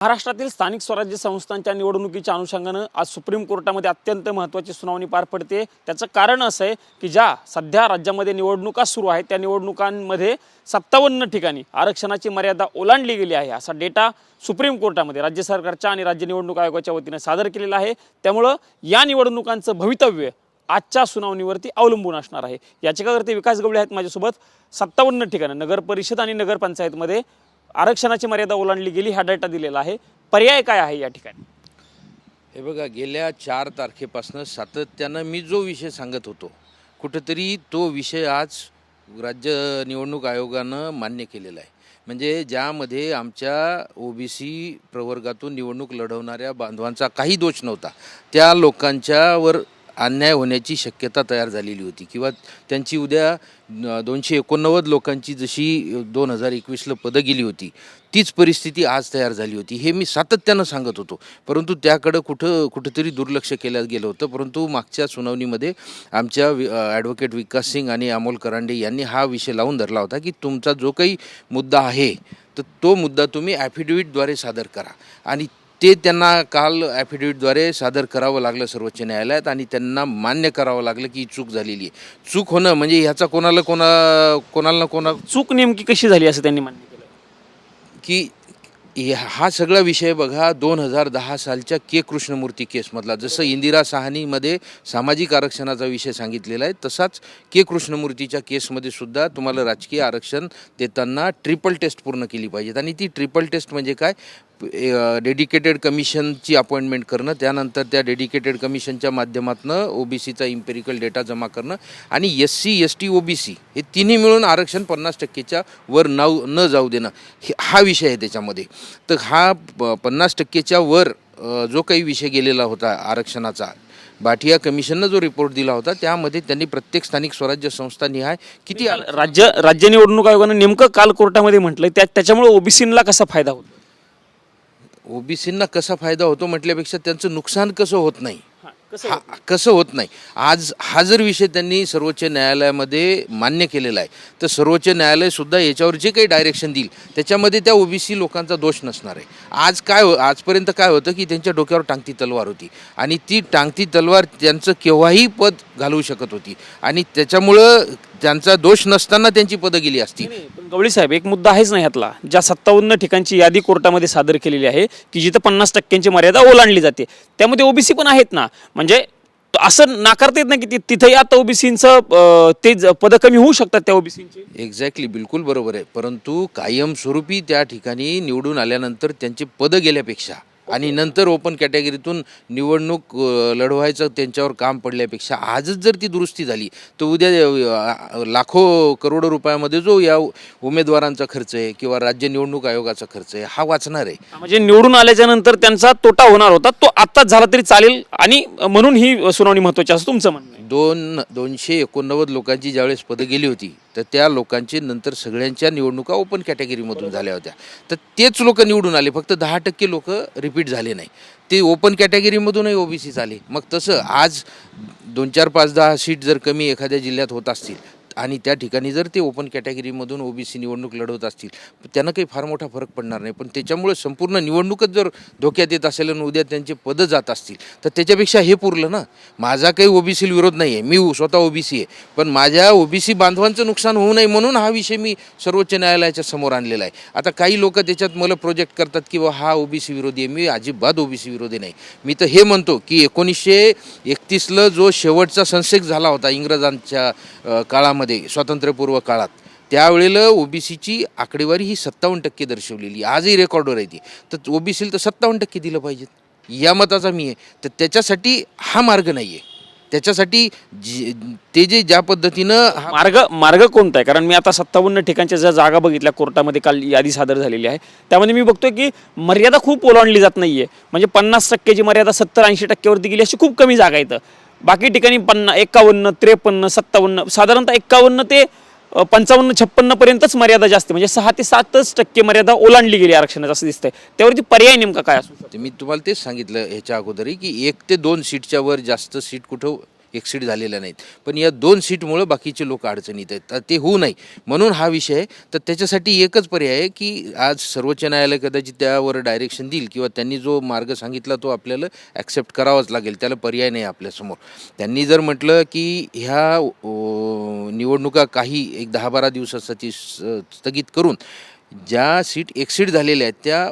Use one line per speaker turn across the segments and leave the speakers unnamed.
महाराष्ट्रातील स्थानिक स्वराज्य संस्थांच्या निवडणुकीच्या अनुषंगानं आज सुप्रीम कोर्टामध्ये अत्यंत महत्त्वाची सुनावणी पार पडते। त्याचं कारण असं आहे की ज्या सध्या राज्यामध्ये निवडणुका सुरू आहेत त्या निवडणुकांमध्ये 57 ठिकाणी आरक्षणाची मर्यादा ओलांडली गेली आहे असा डेटा सुप्रीम कोर्टामध्ये राज्य सरकारच्या आणि राज्य निवडणूक आयोगाच्या वतीने सादर केलेला आहे। त्यामुळे या निवडणुकांचं भवितव्य आजच्या सुनावणीवरती अवलंबून असणार आहे। याचिकाकर्ते विकास गवळे आहेत माझ्यासोबत। 57 ठिकाणी नगर परिषद आणि नगरपंचायतमध्ये आरक्षणाची मर्यादा ओलांडली गेली हा डेटा दिलेला आहे। पर्याय काय आहे या ठिकाणी?
हे बघा, गेल्या 4 तारखेपासून सातत्यानं मी जो विषय सांगत होतो कुठेतरी तो विषय आज राज्य निवडणूक आयोगानं मान्य केलेला आहे। म्हणजे ज्यामध्ये आमच्या ओबीसी प्रवर्गातून निवडणूक लढवणाऱ्या बांधवांचा काही दोष नव्हता, त्या लोकांच्यावर अन्याय होण्याची शक्यता तयार झालेली होती किंवा त्यांची उद्या 289 लोकांची जशी 2021ला पदं गेली होती तीच परिस्थिती आज तयार झाली होती। हे मी सातत्यानं सांगत होतो, परंतु त्याकडं कुठंतरी दुर्लक्ष केलं गेलं होतं। परंतु मागच्या सुनावणीमध्ये आमच्या ॲडव्होकेट विकास सिंग आणि अमोल करांडे यांनी हा विषय लावून धरला होता की तुमचा जो काही मुद्दा आहे तर तो मुद्दा तुम्ही ॲफिडेव्हिटद्वारे सादर करा, आणि ते त्यांना काल ॲफिडेव्हिटद्वारे सादर करावं लागलं सर्वोच्च न्यायालयात, आणि त्यांना मान्य करावं लागलं की चूक झालेली आहे। चूक होणं म्हणजे ह्याचा कोणाला ना कोणा
चूक नेमकी कशी झाली असं त्यांनी मान्य केलं
की हा सगळा विषय बघा 2010 सालच्या के कृष्णमूर्ती केसमधला, जसं इंदिरा साहनीमध्ये सामाजिक आरक्षणाचा विषय सांगितलेला आहे तसाच के कृष्णमूर्तीच्या केसमध्ये सुद्धा तुम्हाला राजकीय आरक्षण देताना ट्रिपल टेस्ट पूर्ण केली पाहिजेत। आणि ती ट्रिपल टेस्ट म्हणजे काय? डेडिकेटेड कमिशनची अपॉइंटमेंट करणं, त्यानंतर त्या डेडिकेटेड कमिशनच्या माध्यमातून ओबीसीचा इम्पेरिकल डेटा जमा करणं, आणि SC ST OBC हे तिन्ही मिळून आरक्षण 50%च्या वर न जाऊ देणं, हा विषय आहे त्याच्यामध्ये। तर हा 50%च्या वर जो काही विषय गेलेला होता आरक्षणाचा, भाटिया कमिशननं जो रिपोर्ट दिला होता त्यामध्ये त्यांनी प्रत्येक स्थानिक स्वराज्य संस्था निहाय किती
राज्य निवडणूक आयोगानं नेमकं काल कोर्टामध्ये म्हटलंय त्याच्यामुळे ओबीसींना कसा फायदा होतो?
ओबीसींना कसा फायदा होतो म्हटल्यापेक्षा त्यांचं नुकसान कसं होत नाही, कसं होत नाही। आज हा जर विषय त्यांनी सर्वोच्च न्यायालयामध्ये मान्य केलेला आहे तर सर्वोच्च न्यायालयसुद्धा याच्यावर जे काही डायरेक्शन देईल त्याच्यामध्ये त्या ओबीसी लोकांचा दोष नसणार आहे। आजपर्यंत काय होतं की त्यांच्या डोक्यावर टांगती तलवार होती, आणि ती टांगती तलवार त्यांचं केव्हाही पद घालवू शकत होती, आणि त्याच्यामुळं त्यांचा दोष नसताना त्यांची पदं गेली असती।
पण गवळी साहेब, एक मुद्दा आहेच नाही ह्यातला, ज्या 57 ठिकाणची यादी कोर्टामध्ये सादर केलेली आहे की जिथं 50%ची मर्यादा ओलांडली जाते त्यामध्ये ओबीसी पण आहेत ना। म्हणजे असं नाकारता येत नाही की तिथेही आता ओबीसींचं ते पदं कमी होऊ शकतात त्या ओबीसींची।
एक्झॅक्टली, बिलकुल बरोबर आहे। परंतु कायमस्वरूपी त्या ठिकाणी निवडून आल्यानंतर त्यांचे पदं गेल्यापेक्षा आणि नंतर ओपन कॅटेगरीतून निवडणूक लढवायचं त्यांच्यावर काम पडल्यापेक्षा आजच जर ती दुरुस्ती झाली तर उद्या लाखो करोडो रुपयामध्ये जो या उमेदवारांचा खर्च आहे किंवा राज्य निवडणूक आयोगाचा खर्च आहे हा वाचणार आहे।
म्हणजे निवडून आल्याच्या नंतर त्यांचा तोटा होणार होता तो आत्ताच झाला तरी चालेल, आणि म्हणून ही सुनावणी महत्त्वाची असं तुमचं म्हणणं आहे?
289 लोकांची ज्यावेळेस पदं गेली होती तर त्या लोकांची नंतर सगळ्यांच्या निवडणुका ओपन कॅटेगरीमधून झाल्या होत्या, तर तेच लोक निवडून आले, फक्त 10% लोक रिपीट झाले नाही, ते ओपन कॅटेगरीमधूनही ओबीसी झाले। मग तसं आज 2, 4, 5, 10 सीट जर कमी एखाद्या जिल्ह्यात होत असतील आणि त्या ठिकाणी जर ते ओपन कॅटेगरीमधून ओबीसी निवडणूक लढवत असतील त्यांना काही फार मोठा फरक पडणार नाही, पण त्याच्यामुळे संपूर्ण निवडणूकच जर धोक्यात येत असेल आणि उद्या त्यांचे पदं जात असतील तर त्याच्यापेक्षा हे पुरलं ना। माझा काही ओबीसी विरोध नाही आहे, मी स्वतः ओबीसी आहे, पण माझ्या ओबीसी बांधवांचं नुकसान होऊ नये म्हणून हा विषय मी सर्वोच्च न्यायालयाच्या समोर आणलेला आहे। आता काही लोक त्याच्यात मला प्रोजेक्ट करतात की हा ओबीसी विरोधी आहे, मी अजिबात ओबीसी विरोधी नाही। मी तर हे म्हणतो की 1931ला जो शेवटचा सेन्सेक्स झाला होता इंग्रजांच्या काळामध्ये, स्वातंत्र्यपूर्व काळात, त्यावेळेला ओबीसीची आकडेवारी ही 57% दर्शवलेली, आजही रेकॉर्डवर आहे ती, तर ओबीसीला तर 57% दिलं पाहिजे या मताचा मी आहे। तर त्याच्यासाठी हा मार्ग नाही आहे, त्याच्यासाठी ते ज्या पद्धतीनं
मार्ग कोणता आहे? कारण मी आता 57 ठिकाणच्या ज्या जागा बघितल्या कोर्टामध्ये काल यादी सादर झालेली आहे त्यामध्ये मी बघतोय की मर्यादा खूप ओलांडली जात नाहीये। म्हणजे 50%ची मर्यादा 70-80%वरती गेली अशी खूप कमी जागा आहेत। बाकी ठिकाणी 51, 53, 57 साधारणतः 51 ते 55-56 पर्यंतच मर्यादा जास्त, म्हणजे 6 ते 7% मर्यादा ओलांडली गेली आरक्षणाचं असं दिसतंय। त्यावरती पर्याय नेमका काय असू शकतो?
मी तुम्हाला तेच सांगितलं ह्याच्या अगोदरही की 1 ते 2 सीटच्या वर जास्त सीट कुठं एक्सिट झालेल्या नाहीत, पण या 2 सीटमुळं बाकीचे लोक अडचणीत आहेत. तर ते होऊ नये म्हणून हा विषय आहे. तर त्याच्यासाठी एकच पर्याय आहे की आज सर्वोच्च न्यायालय कदाचित त्यावर डायरेक्शन देईल किंवा त्यांनी जो मार्ग सांगितला तो आपल्याला ॲक्सेप्ट करावाच लागेल, त्याला पर्याय नाही आपल्यासमोर. त्यांनी जर म्हटलं की ह्या निवडणुका काही एक 10-12 दिवसासाठी स्थगित करून ज्या सीट एक्सिट झालेल्या आहेत त्या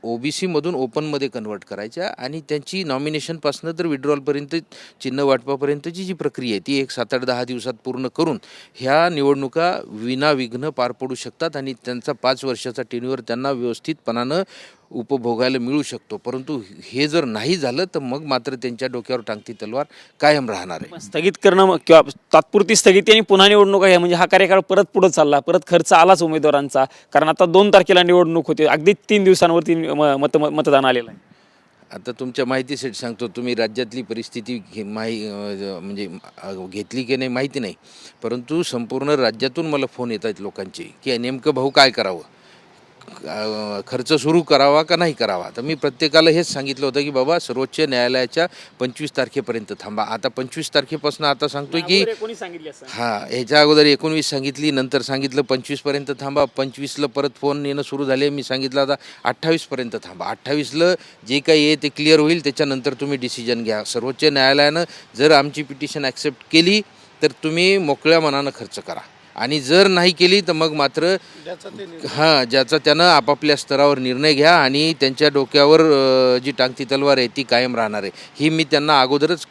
OBC मधून ओपनमध्ये कन्वर्ट करायच्या आणि त्यांची नॉमिनेशनपासनं तर विड्रॉलपर्यंत चिन्ह वाटपापर्यंतची जी प्रक्रिया आहे ती एक 7-8-10 दिवसात पूर्ण करून ह्या निवडणुका विनाविघ्न पार पडू शकतात आणि त्यांचा 5 वर्षाचा टेन्युअर त्यांना व्यवस्थितपणानं उपभोगायला मिळू शकतो. परंतु हे जर नाही झालं तर मग मात्र त्यांच्या डोक्यावर टांगती तलवार कायम राहणार आहे.
स्थगित करणं किंवा तात्पुरती स्थगिती आणि पुन्हा निवडणुका आहे म्हणजे हा कार्यकाळ परत पुढे चालला, परत खर्च आलाच उमेदवारांचा. कारण आता 2 तारखेला निवडणूक होते, अगदी 3 दिवसांवरती मतदान आलेलं आहे.
आता तुमच्या माहितीसाठी सांगतो, तुम्ही राज्यातली परिस्थिती म्हणजे घेतली की नाही माहिती नाही, परंतु संपूर्ण राज्यातून मला फोन येत आहेत लोकांचे की नेमकं भाऊ काय करावं, खर्च सुरू करावा का नाही करावा. तर मी प्रत्येकाला हेच सांगितलं होतं की बाबा सर्वोच्च न्यायालयाच्या 25 तारखेपर्यंत थांबा. आता 25 तारखेपासून आता सांगतोय की ह्याच्या अगोदर 19 सांगितली, नंतर सांगितलं 25पर्यंत थांबा, 25ला परत फोन येणं सुरू झाले, मी सांगितलं आता 28पर्यंत थांबा. 28ला जे काही आहे ते क्लिअर होईल, त्याच्यानंतर तुम्ही डिसिजन घ्या. सर्वोच्च न्यायालयानं जर आमची पिटिशन ॲक्सेप्ट केली तर तुम्ही मोकळ्या मनानं खर्च करा आणि जर नाही केली तर मग मात्र ज्याचा त्यानं आपापल्या स्तरावर निर्णय घ्या आणि त्यांच्या डोक्यावर जी टांगती तलवार आहे ती कायम राहणार आहे. ही मी त्यांना अगोदरच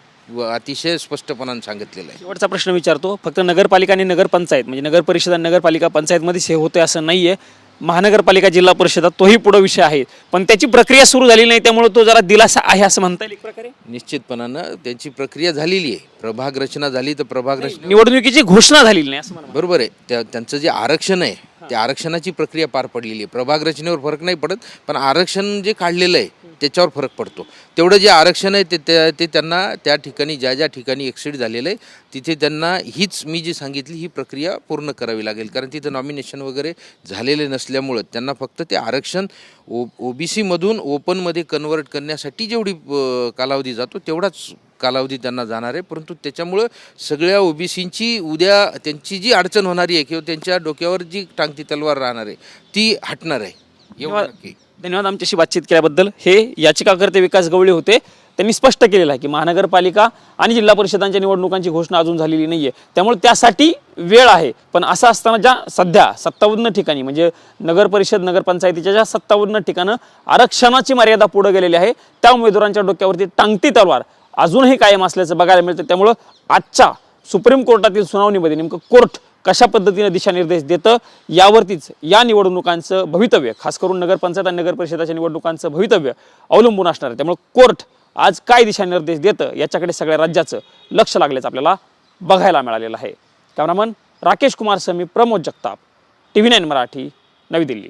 अतिशय स्पष्टपणाने सांगितलेलं आहे.
शेवटचा प्रश्न विचारतो, फक्त नगरपालिका आणि नगरपंचायत म्हणजे नगर परिषद आणि नगरपालिका पंचायतमध्येच हे होते असं नाही आहे. महानगरपालिका जिल्हा परिषद तोही पुढे विषय आहे, पण त्याची प्रक्रिया सुरू झाली नाही, त्यामुळे तो जरा दिलासा आहे असं म्हणता येईल एक प्रकारे.
निश्चितपणानं त्यांची प्रक्रिया झालेली आहे. प्रभाग रचना झाली तर प्रभाग रचना
निवडणुकीची घोषणा झालेली नाही असं म्हणा.
बरोबर आहे. त्यांचं जे आरक्षण आहे त्या आरक्षणाची प्रक्रिया पार पडलेली आहे. प्रभाग रचनेवर फरक नाही पडत, पण आरक्षण जे काढलेलं आहे त्याच्यावर फरक पडतो. तेवढं जे आरक्षण आहे ते त्यांना त्या ठिकाणी ज्या ठिकाणी एक्सिट झालेलं आहे तिथे त्यांना हीच मी जी सांगितली ही प्रक्रिया पूर्ण करावी लागेल. कारण तिथं नॉमिनेशन वगैरे झालेले नसल्यामुळं त्यांना फक्त ते आरक्षण OBC मधून ओपनमध्ये कन्वर्ट करण्यासाठी जेवढी कालावधी जातो तेवढाच कालावधी त्यांना जाणार आहे. परंतु त्याच्यामुळं सगळ्या OBCंची उद्या त्यांची जी अडचण होणारी आहे किंवा त्यांच्या डोक्यावर जी टांगती तलवार राहणार आहे ती हटणार आहे. एवढं नक्की.
धन्यवाद आमच्याशी बातचीत केल्याबद्दल. हे याचिकाकर्ते विकास गवळी होते. त्यांनी स्पष्ट केलेलं आहे की महानगरपालिका आणि जिल्हा परिषदांच्या निवडणुकांची घोषणा अजून झालेली नाही आहे, त्यामुळे त्यासाठी वेळ आहे. पण असं असताना ज्या सध्या 57 ठिकाणी म्हणजे नगर परिषद नगरपंचायतीच्या ज्या 57 ठिकाणं आरक्षणाची मर्यादा पुढे गेलेली आहे त्या उमेदवारांच्या डोक्यावरती टांगती तलवार अजूनही कायम असल्याचं बघायला मिळतं. त्यामुळं आजच्या सुप्रीम कोर्टातील सुनावणीमध्ये नेमकं कोर्ट कशा पद्धतीने दिशानिर्देश देतं यावरतीच या निवडणुकांचं भवितव्य, खास करून नगरपंचायत आणि नगर परिषदाच्या निवडणुकांचं भवितव्य अवलंबून असणार आहे. त्यामुळे कोर्ट आज काय दिशानिर्देश देतं याच्याकडे सगळ्या राज्याचं लक्ष लागल्याचं आपल्याला बघायला मिळालेलं आहे. कॅमेरामन राकेश कुमार सह मी प्रमोद जगताप, TV9 मराठी, नवी दिल्ली.